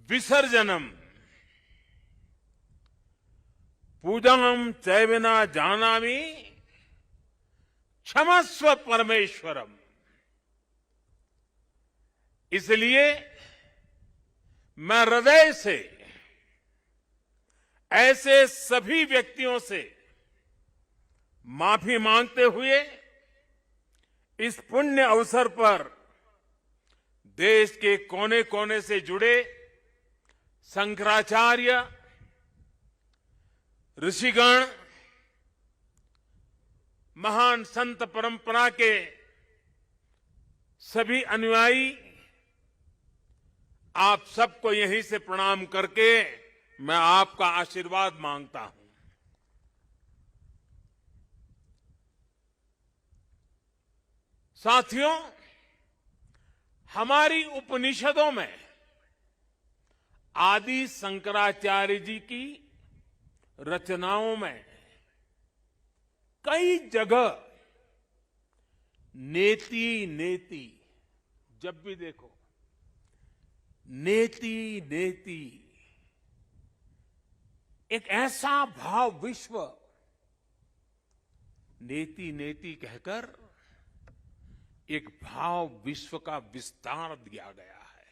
विसर्जनम पूजनम चैवना जानामि क्षमस्व परमेश्वरम। इसलिए मैं हृदय से ऐसे सभी व्यक्तियों से माफी मांगते हुए इस पुण्य अवसर पर देश के कोने कोने से जुड़े शंकराचार्य, ऋषिगण, महान संत परंपरा के सभी अनुयायी, आप सबको यहीं से प्रणाम करके मैं आपका आशीर्वाद मांगता हूं। साथियों, हमारी उपनिषदों में आदि शंकराचार्य जी की रचनाओं में कई जगह नेति नेति, जब भी देखो नेति नेति, एक ऐसा भाव विश्व नेति नेति कहकर एक भाव विश्व का विस्तार दिया गया है।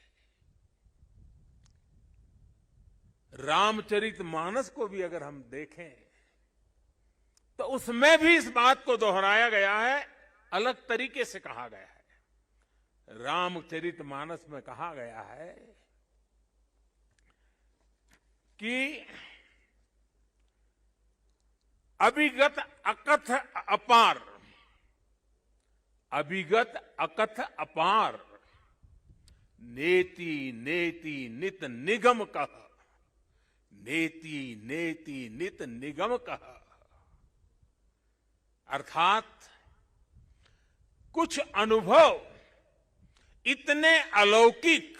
रामचरितमानस को भी अगर हम देखें तो उसमें भी इस बात को दोहराया गया है, अलग तरीके से कहा गया है। रामचरितमानस में कहा गया है कि अभिगत अकथ अपार, अभिगत अकथ अपार, नेति नेति नित निगम कह, नेति नेति नित निगम कह। अर्थात कुछ अनुभव इतने अलौकिक,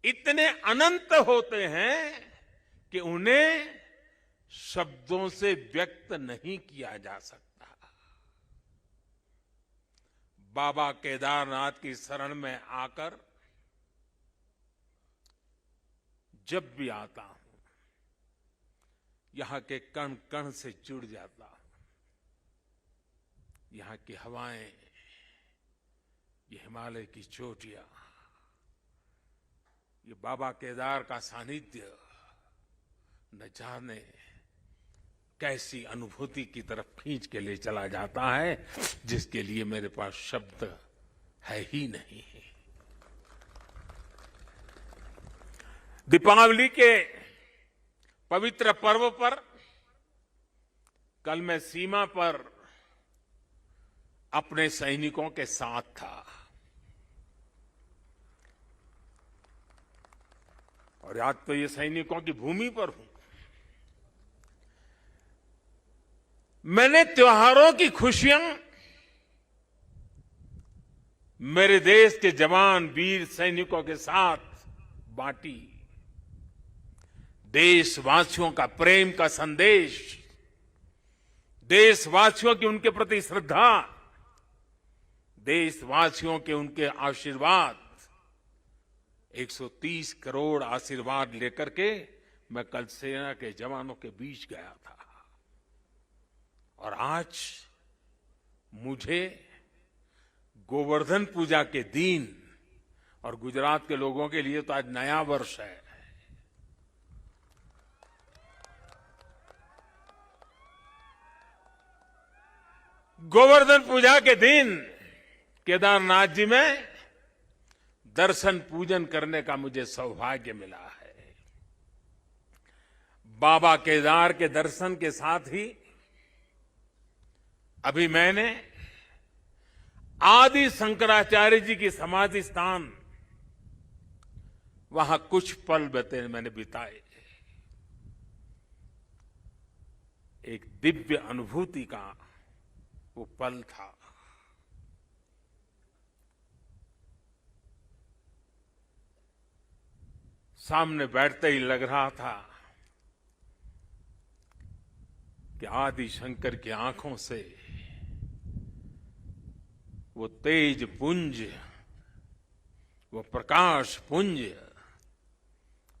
इतने अनंत होते हैं कि उन्हें शब्दों से व्यक्त नहीं किया जा सकता। बाबा केदारनाथ की शरण में आकर जब भी आता हूं, यहां के कण कण से जुड़ जाता हूं। यहां की हवाएं, ये हिमालय की चोटियां, ये बाबा केदार का सानिध्य न जाने कैसी अनुभूति की तरफ खींच के ले चला जाता है, जिसके लिए मेरे पास शब्द है ही नहीं। दीपावली के पवित्र पर्व पर कल मैं सीमा पर अपने सैनिकों के साथ था और आज तो ये सैनिकों की भूमि पर हूं। मैंने त्योहारों की खुशियां मेरे देश के जवान वीर सैनिकों के साथ बांटी। देशवासियों का प्रेम का संदेश, देशवासियों की उनके प्रति श्रद्धा, देशवासियों के उनके आशीर्वाद, 130 करोड़ आशीर्वाद लेकर के मैं कल सेना के जवानों के बीच गया था। और आज मुझे गोवर्धन पूजा के दिन, और गुजरात के लोगों के लिए तो आज नया वर्ष है, गोवर्धन पूजा के दिन केदारनाथ जी में दर्शन पूजन करने का मुझे सौभाग्य मिला है। बाबा केदार के दर्शन के साथ ही अभी मैंने आदि शंकराचार्य जी की समाधि स्थान, वहां कुछ पल मैंने बिताए। एक दिव्य अनुभूति का वो पल था। सामने बैठते ही लग रहा था कि आदि शंकर की आंखों से वो तेज पुंज, वो प्रकाश पुंज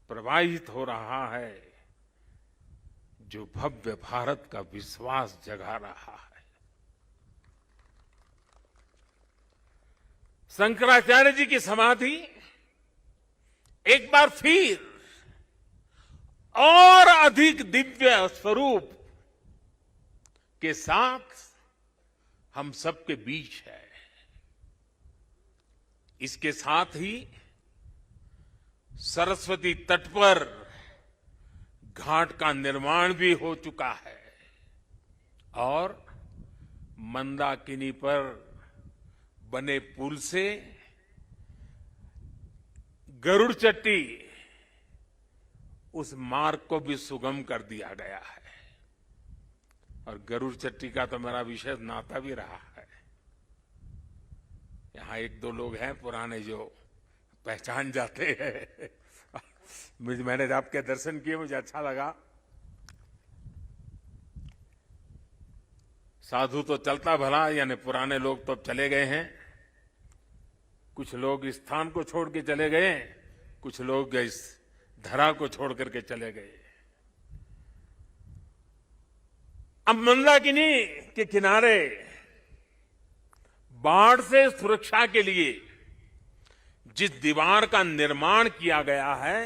प्रवाहित हो रहा है, जो भव्य भारत का विश्वास जगा रहा है। शंकराचार्य जी की समाधि एक बार फिर और अधिक दिव्य स्वरूप के साथ हम सबके बीच है। इसके साथ ही सरस्वती तट पर घाट का निर्माण भी हो चुका है और मंदाकिनी पर बने पुल से गरुड़ चट्टी उस मार्ग को भी सुगम कर दिया गया है। और गरुड़ चट्टी का तो मेरा विशेष नाता भी रहा है। यहां एक दो लोग हैं पुराने जो पहचान जाते हैं। मैंने आपके दर्शन किए, मुझे अच्छा लगा। साधु तो चलता भला, यानी पुराने लोग तो अब चले गए हैं। कुछ लोग इस स्थान को छोड़ के चले गए, कुछ लोग इस धरा को छोड़ करके चले गए। अब मंदाकिनी के किनारे बाढ़ से सुरक्षा के लिए जिस दीवार का निर्माण किया गया है,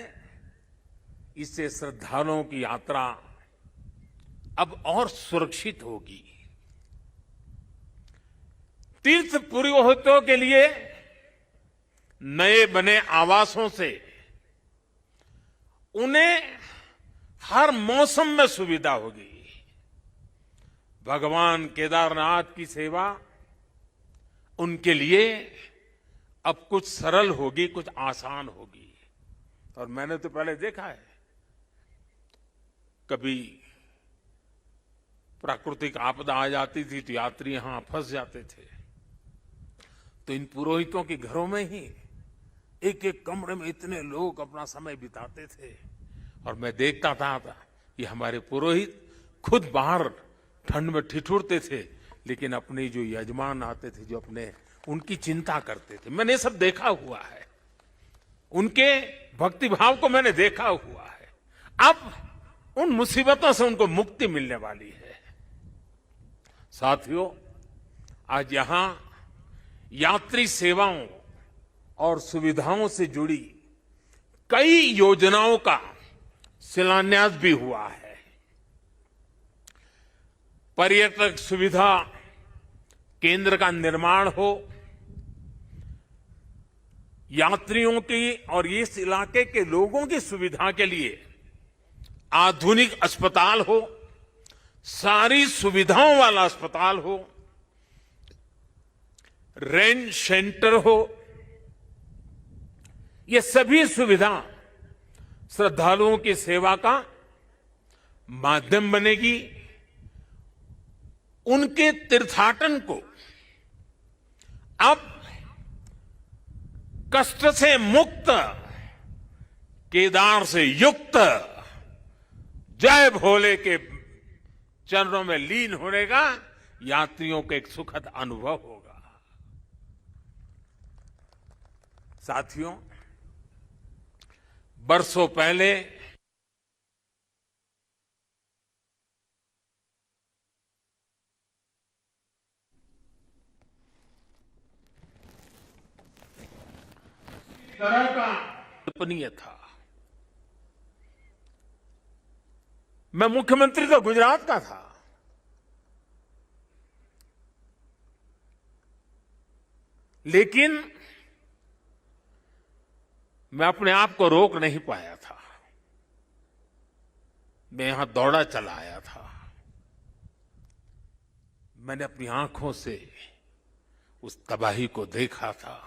इससे श्रद्धालुओं की यात्रा अब और सुरक्षित होगी। तीर्थ पुरोहितों के लिए नए बने आवासों से उन्हें हर मौसम में सुविधा होगी। भगवान केदारनाथ की सेवा उनके लिए अब कुछ सरल होगी, कुछ आसान होगी। और मैंने तो पहले देखा है, कभी प्राकृतिक आपदा आ जाती थी तो यात्री यहां फंस जाते थे, तो इन पुरोहितों के घरों में ही एक एक कमरे में इतने लोग अपना समय बिताते थे। और मैं देखता था कि हमारे पुरोहित खुद बाहर ठंड में ठिठुरते थे, लेकिन अपने जो यजमान आते थे, जो अपने उनकी चिंता करते थे। मैंने सब देखा हुआ है, उनके भक्ति भाव को मैंने देखा हुआ है। अब उन मुसीबतों से उनको मुक्ति मिलने वाली है। साथियों, आज यहां यात्री सेवाओं और सुविधाओं से जुड़ी कई योजनाओं का शिलान्यास भी हुआ है। पर्यटक सुविधा केंद्र का निर्माण हो, यात्रियों की और इस इलाके के लोगों की सुविधा के लिए आधुनिक अस्पताल हो, सारी सुविधाओं वाला अस्पताल हो, रेंट सेंटर हो, ये सभी सुविधा श्रद्धालुओं की सेवा का माध्यम बनेगी। उनके तीर्थाटन को अब कष्ट से मुक्त, केदार से युक्त, जय भोले के चरणों में लीन होने का यात्रियों को एक सुखद अनुभव होगा। साथियों, बरसों पहले तरह का कल्पनीय था। मैं मुख्यमंत्री तो गुजरात का था, लेकिन मैं अपने आप को रोक नहीं पाया था। मैं यहां दौड़ा चला आया था। मैंने अपनी आंखों से उस तबाही को देखा था,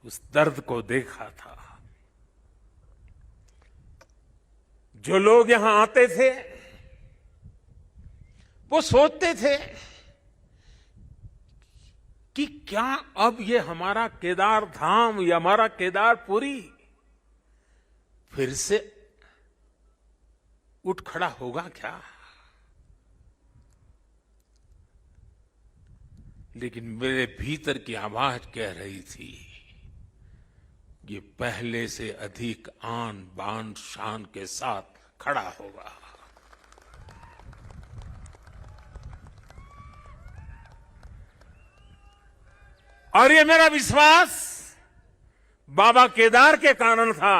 उस दर्द को देखा था। जो लोग यहां आते थे वो सोचते थे कि क्या अब ये हमारा केदार धाम या हमारा केदारपुरी फिर से उठ खड़ा होगा क्या? लेकिन मेरे भीतर की आवाज कह रही थी, ये पहले से अधिक आन बान शान के साथ खड़ा होगा। और ये मेरा विश्वास बाबा केदार के कारण था,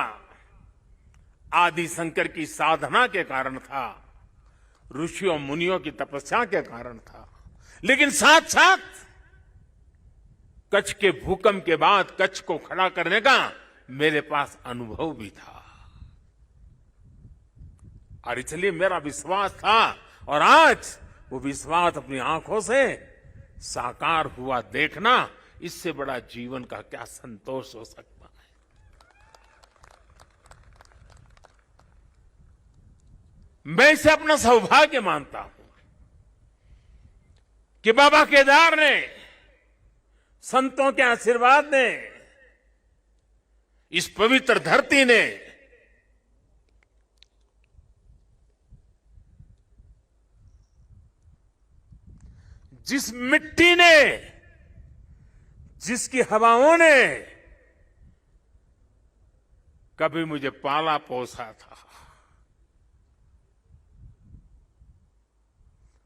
आदि शंकर की साधना के कारण था, ऋषियों मुनियों की तपस्या के कारण था, लेकिन साथ साथ कच्छ के भूकंप के बाद कच्छ को खड़ा करने का मेरे पास अनुभव भी था। और इसलिए मेरा विश्वास था, और आज वो विश्वास अपनी आंखों से साकार हुआ देखना, इससे बड़ा जीवन का क्या संतोष हो सकता है। मैं इसे अपना सौभाग्य मानता हूं कि बाबा केदार ने, संतों के आशीर्वाद ने, इस पवित्र धरती ने जिस मिट्टी ने, जिसकी हवाओं ने कभी मुझे पाला पोसा था,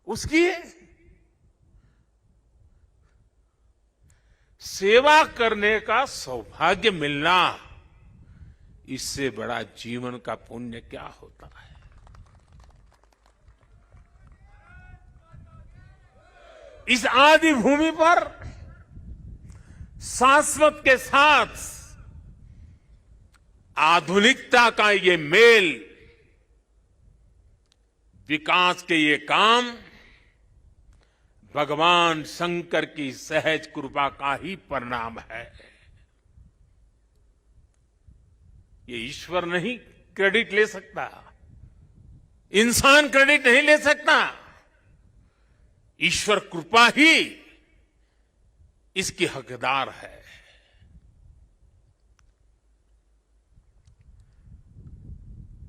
उसकी सेवा करने का सौभाग्य मिलना, इससे बड़ा जीवन का पुण्य क्या होता है। इस आदि भूमि पर शाश्वत के साथ आधुनिकता का ये मेल, विकास के ये काम भगवान शंकर की सहज कृपा का ही परिणाम है। ये ईश्वर नहीं क्रेडिट ले सकता, इंसान क्रेडिट नहीं ले सकता, ईश्वर कृपा ही इसकी हकदार है।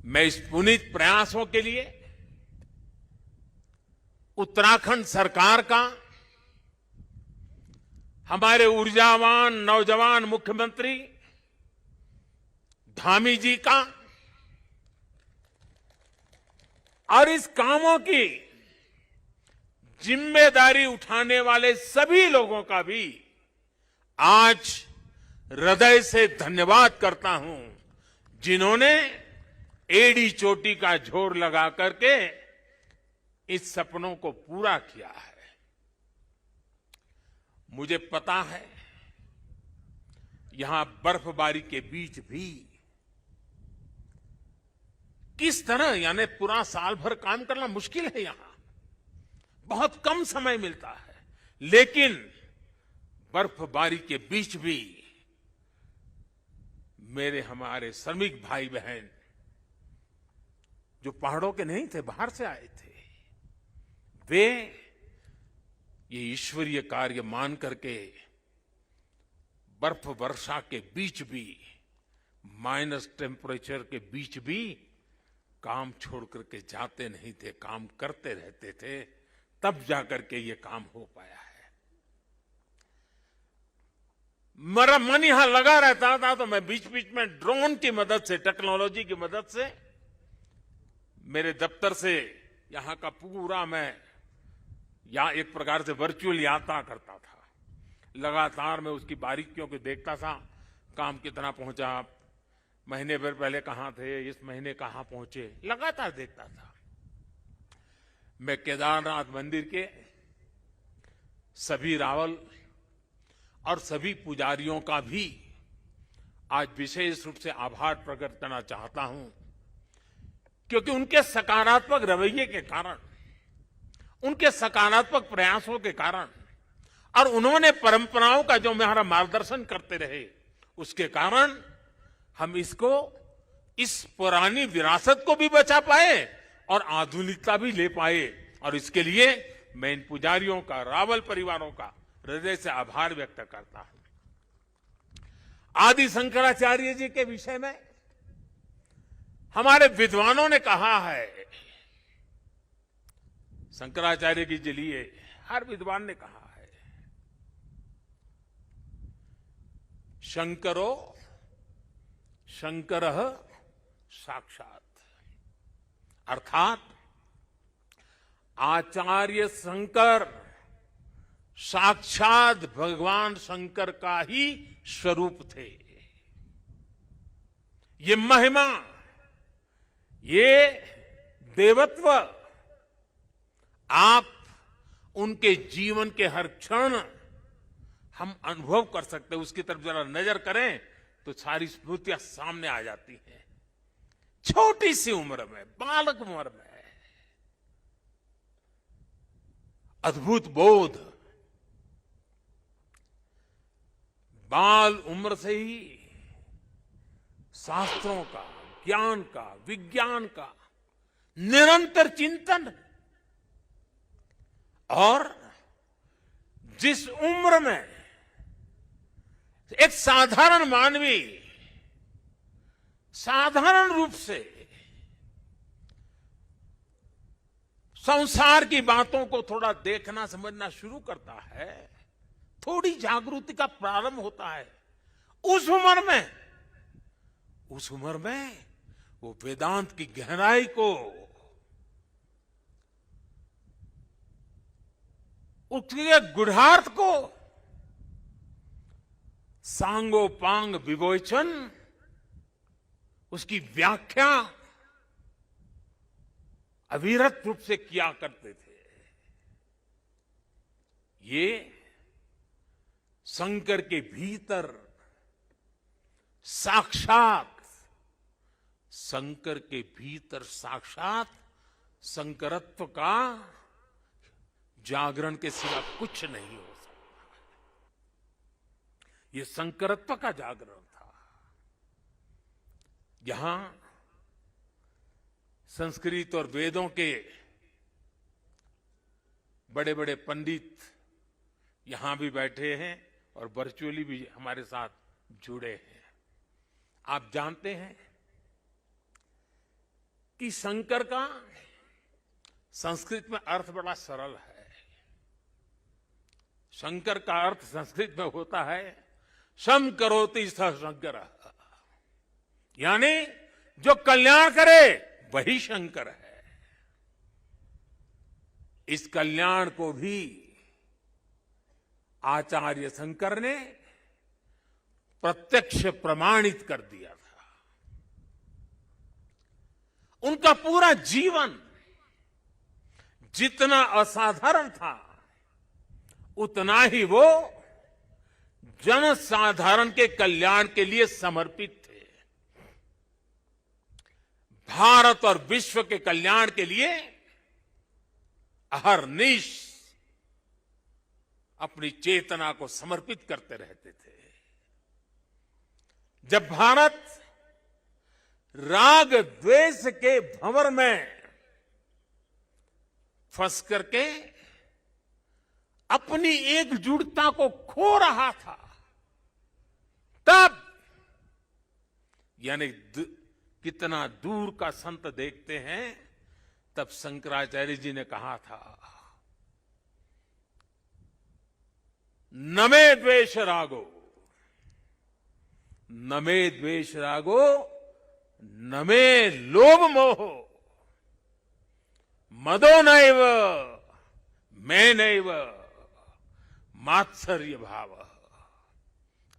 मैं इस पुनीत प्रयासों के लिए उत्तराखंड सरकार का, हमारे ऊर्जावान नौजवान मुख्यमंत्री धामी जी का, और इस कामों की जिम्मेदारी उठाने वाले सभी लोगों का भी आज हृदय से धन्यवाद करता हूं, जिन्होंने एड़ी चोटी का जोर लगा करके इस सपनों को पूरा किया है। मुझे पता है यहां बर्फबारी के बीच भी किस तरह, यानी पूरा साल भर काम करना मुश्किल है, यहां बहुत कम समय मिलता है, लेकिन बर्फबारी के बीच भी मेरे हमारे श्रमिक भाई बहन जो पहाड़ों के नहीं थे, बाहर से आए थे, वे ये ईश्वरीय कार्य मान करके बर्फ वर्षा के बीच भी, माइनस टेम्परेचर के बीच भी काम छोड़ करके जाते नहीं थे, काम करते रहते थे, तब जाकर के ये काम हो पाया है। मेरा मन यहां लगा रहता था, तो मैं बीच बीच में ड्रोन की मदद से, टेक्नोलॉजी की मदद से, मेरे दफ्तर से यहां का पूरा मैं एक प्रकार से वर्चुअल यात्रा करता था। लगातार मैं उसकी बारीकियों को देखता था, काम कितना पहुंचा, महीने भर पहले कहां थे, इस महीने कहां पहुंचे, लगातार देखता था। मैं केदारनाथ मंदिर के सभी रावल और सभी पुजारियों का भी आज विशेष रूप से आभार प्रकट करना चाहता हूं, क्योंकि उनके सकारात्मक रवैये के कारण, उनके सकारात्मक प्रयासों के कारण, और उन्होंने परंपराओं का जो हमारा मार्गदर्शन करते रहे, उसके कारण हम इस पुरानी विरासत को भी बचा पाए और आधुनिकता भी ले पाए। और इसके लिए मैं इन पुजारियों का, रावल परिवारों का हृदय से आभार व्यक्त करता हूं। आदि शंकराचार्य जी के विषय में हमारे विद्वानों ने कहा है, शंकराचार्य जी के लिए हर विद्वान ने कहा है, शंकरो शंकरः साक्षात्, अर्थात आचार्य शंकर साक्षात भगवान शंकर का ही स्वरूप थे। ये महिमा, ये देवत्व आप उनके जीवन के हर क्षण हम अनुभव कर सकते हैं। उसकी तरफ जरा नजर करें तो सारी स्मृतियां सामने आ जाती हैं। छोटी सी उम्र में, बालक उम्र में अद्भुत बोध, बाल उम्र से ही शास्त्रों का, ज्ञान का, विज्ञान का निरंतर चिंतन, और जिस उम्र में एक साधारण मानवी साधारण रूप से संसार की बातों को थोड़ा देखना समझना शुरू करता है, थोड़ी जागृति का प्रारंभ होता है, उस उम्र में वो वेदांत की गहराई को, उसके गुढ़ार्थ को सांगोपांग विवेचन, उसकी व्याख्या अविरत रूप से किया करते थे। ये शंकर के भीतर साक्षात शंकरत्व का जागरण के सिवा कुछ नहीं हो सकता। ये शंकरत्व का जागरण था। यहां संस्कृत और वेदों के बड़े बड़े पंडित यहां भी बैठे हैं और वर्चुअली भी हमारे साथ जुड़े हैं। आप जानते हैं कि शंकर का संस्कृत में अर्थ बड़ा सरल है। शंकर का अर्थ संस्कृत में होता है शम करोति स शंकर, यानी जो कल्याण करे वही शंकर है। इस कल्याण को भी आचार्य शंकर ने प्रत्यक्ष प्रमाणित कर दिया था। उनका पूरा जीवन जितना असाधारण था, उतना ही वो जनसाधारण के कल्याण के लिए समर्पित थे। भारत और विश्व के कल्याण के लिए अहरनिश अपनी चेतना को समर्पित करते रहते थे। जब भारत राग द्वेष के भंवर में फंस करके अपनी एकजुटता को खो रहा था, तब यानी कितना दूर का संत देखते हैं, तब शंकराचार्य जी ने कहा था, न मे द्वेष रागो, न मे द्वेष रागो, न मे लोभ मोह, मदो नैव मैं नैव मात्सर्य भाव।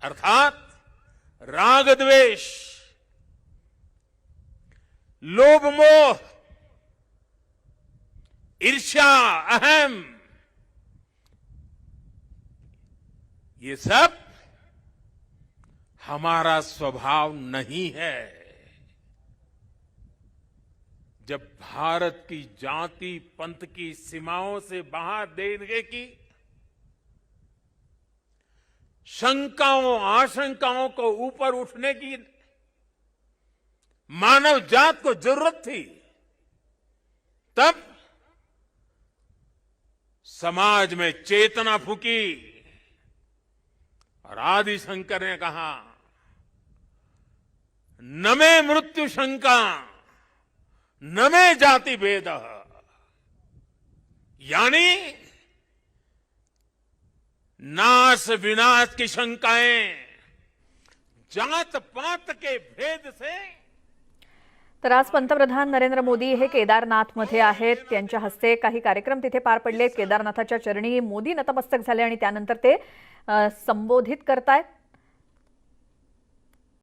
अर्थात राग द्वेष, लोभ मोह, ईर्ष्या, अहम, ये सब हमारा स्वभाव नहीं है। जब भारत की जाति पंथ की सीमाओं से बाहर देने की शंकाओं आशंकाओं को ऊपर उठने की मानव जात को जरूरत थी, तब समाज में चेतना फूकी और आदि शंकर ने कहा, न मे मृत्यु शंका न मे जाति भेद, यानी नाश विनाश की शंकाएं जात पात के भेद से। तर आज पंतप्रधान नरेंद्र मोदी हे केदारनाथमध्ये आहेत। त्यांच्या हस्ते काही कार्यक्रम तिथे पार पडले। केदारनाथाच्या चरणी मोदी नतमस्तक झाले आणि त्यानंतर ते संबोधित करतायत।